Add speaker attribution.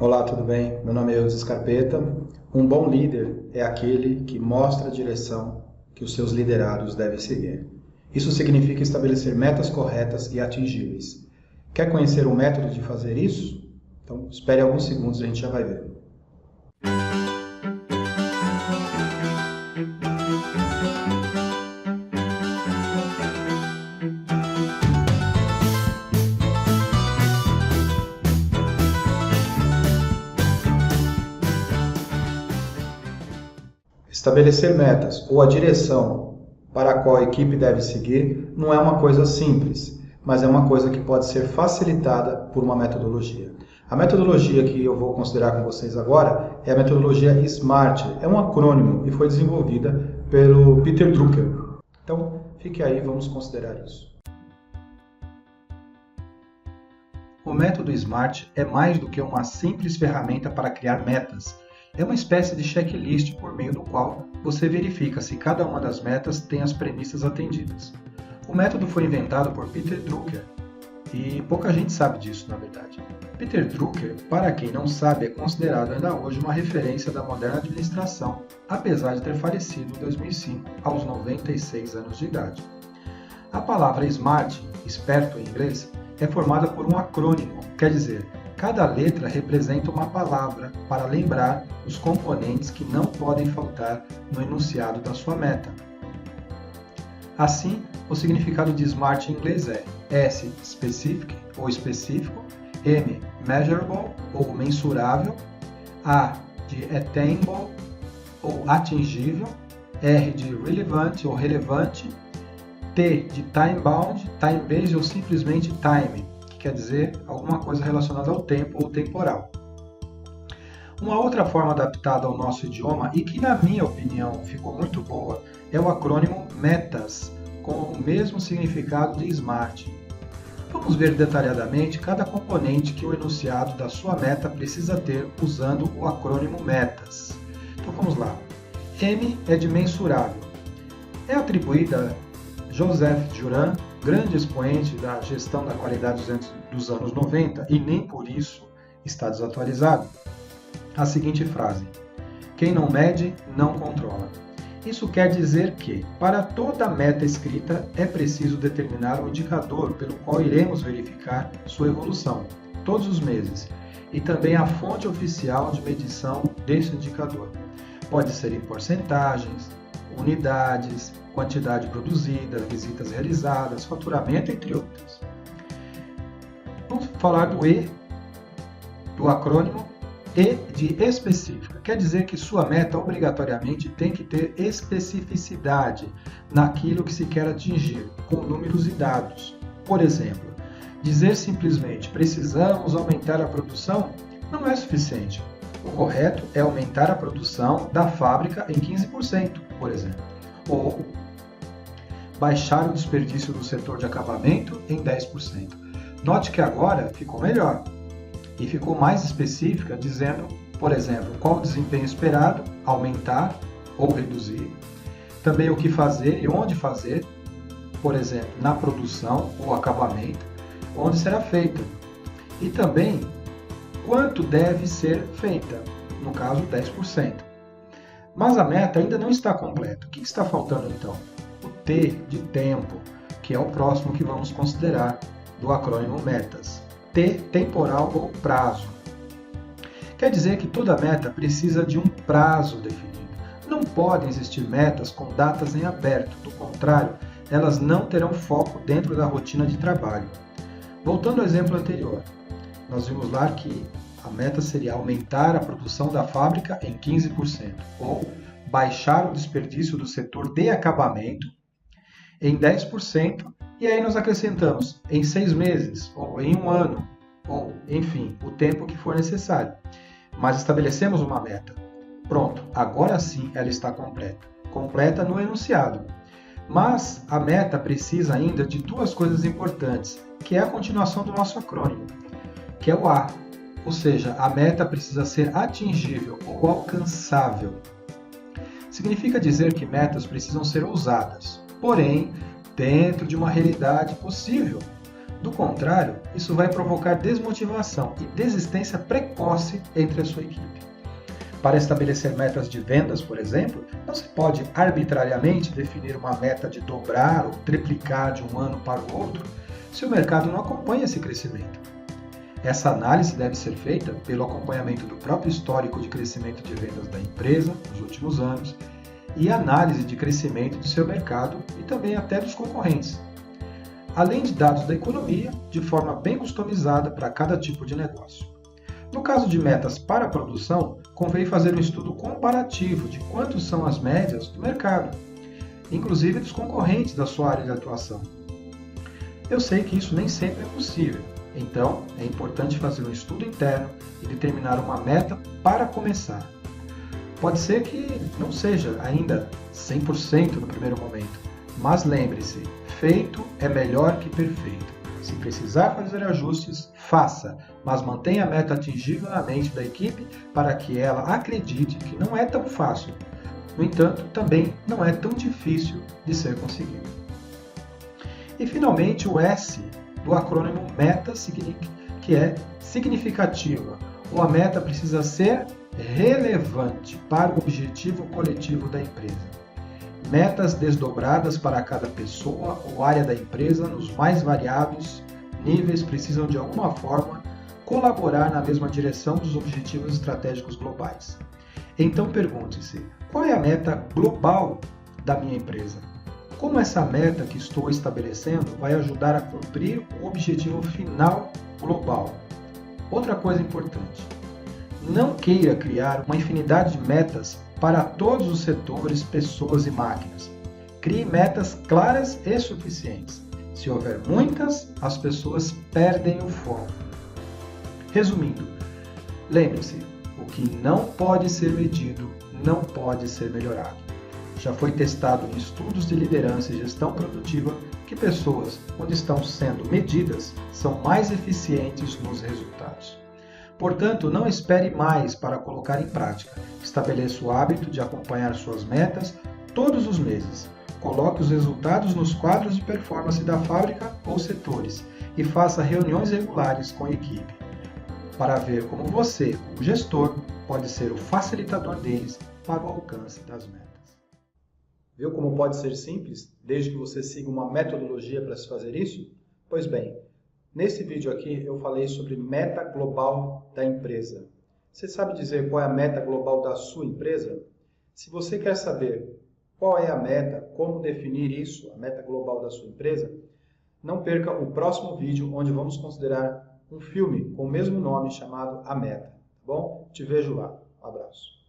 Speaker 1: Olá, tudo bem? Meu nome é Eudes Scarpeta. Um bom líder é aquele que mostra a direção que os seus liderados devem seguir. Isso significa estabelecer metas corretas e atingíveis. Quer conhecer o método de fazer isso? Então, espere alguns segundos e a gente já vai ver. Estabelecer metas ou a direção para a qual a equipe deve seguir não é uma coisa simples, mas é uma coisa que pode ser facilitada por uma metodologia. A metodologia que eu vou considerar com vocês agora é a metodologia SMART. É um acrônimo e foi desenvolvida pelo Peter Drucker. Então, fique aí, vamos considerar isso. O método SMART é mais do que uma simples ferramenta para criar metas. É uma espécie de checklist por meio do qual você verifica se cada uma das metas tem as premissas atendidas. O método foi inventado por Peter Drucker e pouca gente sabe disso, na verdade. Peter Drucker, para quem não sabe, é considerado ainda hoje uma referência da moderna administração, apesar de ter falecido em 2005, aos 96 anos de idade. A palavra SMART, esperto em inglês, é formada por um acrônimo, quer dizer, cada letra representa uma palavra para lembrar os componentes que não podem faltar no enunciado da sua meta. Assim, o significado de SMART em inglês é S, specific ou específico, M, measurable ou mensurável, A, de attainable ou atingível, R, de relevant ou relevante, T, de time-bound, time-based ou simplesmente time, que quer dizer alguma coisa relacionada ao tempo ou temporal. Uma outra forma adaptada ao nosso idioma e que, na minha opinião, ficou muito boa é o acrônimo METAS, com o mesmo significado de SMART. Vamos ver detalhadamente cada componente que o enunciado da sua meta precisa ter usando o acrônimo METAS. Então vamos lá. M é de mensurável. É atribuída a Joseph Juran, grande expoente da gestão da qualidade dos anos 90 e nem por isso está desatualizado, a seguinte frase: quem não mede, não controla. Isso quer dizer que, para toda meta escrita, é preciso determinar um indicador pelo qual iremos verificar sua evolução, todos os meses, e também a fonte oficial de medição desse indicador. Pode ser em porcentagens, unidades, quantidade produzida, visitas realizadas, faturamento, entre outras. Vamos falar do E, do acrônimo E de específica. Quer dizer que sua meta obrigatoriamente tem que ter especificidade naquilo que se quer atingir, com números e dados. Por exemplo, dizer simplesmente precisamos aumentar a produção não é suficiente. O correto é aumentar a produção da fábrica em 15%, por exemplo. Ou baixar o desperdício do setor de acabamento em 10%. Note que agora ficou melhor e ficou mais específica, dizendo, por exemplo, qual o desempenho esperado, aumentar ou reduzir. Também o que fazer e onde fazer, por exemplo, na produção ou acabamento, onde será feita. E também quanto deve ser feita, no caso 10%. Mas a meta ainda não está completa. O que está faltando então? O T de tempo, que é o próximo que vamos considerar do acrônimo METAS. T, temporal ou prazo. Quer dizer que toda meta precisa de um prazo definido. Não podem existir metas com datas em aberto, do contrário, elas não terão foco dentro da rotina de trabalho. Voltando ao exemplo anterior, nós vimos lá que a meta seria aumentar a produção da fábrica em 15%, ou baixar o desperdício do setor de acabamento em 10%, e aí nós acrescentamos em 6 meses, ou em 1 ano, ou, enfim, o tempo que for necessário. Mas estabelecemos uma meta. Pronto, agora sim ela está completa. Completa no enunciado. Mas a meta precisa ainda de 2 coisas importantes, que é a continuação do nosso acrônimo, que é o A. Ou seja, a meta precisa ser atingível ou alcançável. Significa dizer que metas precisam ser ousadas, porém, dentro de uma realidade possível. Do contrário, isso vai provocar desmotivação e desistência precoce entre a sua equipe. Para estabelecer metas de vendas, por exemplo, não se pode arbitrariamente definir uma meta de dobrar ou triplicar de um ano para o outro se o mercado não acompanha esse crescimento. Essa análise deve ser feita pelo acompanhamento do próprio histórico de crescimento de vendas da empresa nos últimos anos e análise de crescimento do seu mercado e também até dos concorrentes, além de dados da economia de forma bem customizada para cada tipo de negócio. No caso de metas para a produção, convém fazer um estudo comparativo de quantos são as médias do mercado, inclusive dos concorrentes da sua área de atuação. Eu sei que isso nem sempre é possível, então é importante fazer um estudo interno e determinar uma meta para começar. Pode ser que não seja ainda 100% no primeiro momento, mas lembre-se, feito é melhor que perfeito. Se precisar fazer ajustes, faça, mas mantenha a meta atingível na mente da equipe para que ela acredite que não é tão fácil. No entanto, também não é tão difícil de ser conseguido. E finalmente o S do acrônimo META, que é significativa, ou a meta precisa ser relevante para o objetivo coletivo da empresa. Metas desdobradas para cada pessoa ou área da empresa nos mais variados níveis precisam de alguma forma colaborar na mesma direção dos objetivos estratégicos globais. Então pergunte-se, qual é a meta global da minha empresa? Como essa meta que estou estabelecendo vai ajudar a cumprir o objetivo final global? Outra coisa importante, não queira criar uma infinidade de metas para todos os setores, pessoas e máquinas. Crie metas claras e suficientes. Se houver muitas, as pessoas perdem o foco. Resumindo, lembre-se, o que não pode ser medido não pode ser melhorado. Já foi testado em estudos de liderança e gestão produtiva que pessoas, quando estão sendo medidas, são mais eficientes nos resultados. Portanto, não espere mais para colocar em prática. Estabeleça o hábito de acompanhar suas metas todos os meses. Coloque os resultados nos quadros de performance da fábrica ou setores e faça reuniões regulares com a equipe, para ver como você, o gestor, pode ser o facilitador deles para o alcance das metas. Viu como pode ser simples, desde que você siga uma metodologia para se fazer isso? Pois bem, nesse vídeo aqui eu falei sobre meta global da empresa. Você sabe dizer qual é a meta global da sua empresa? Se você quer saber qual é a meta, como definir isso, a meta global da sua empresa, não perca o próximo vídeo onde vamos considerar um filme com o mesmo nome chamado A Meta. Tá bom? Te vejo lá. Um abraço.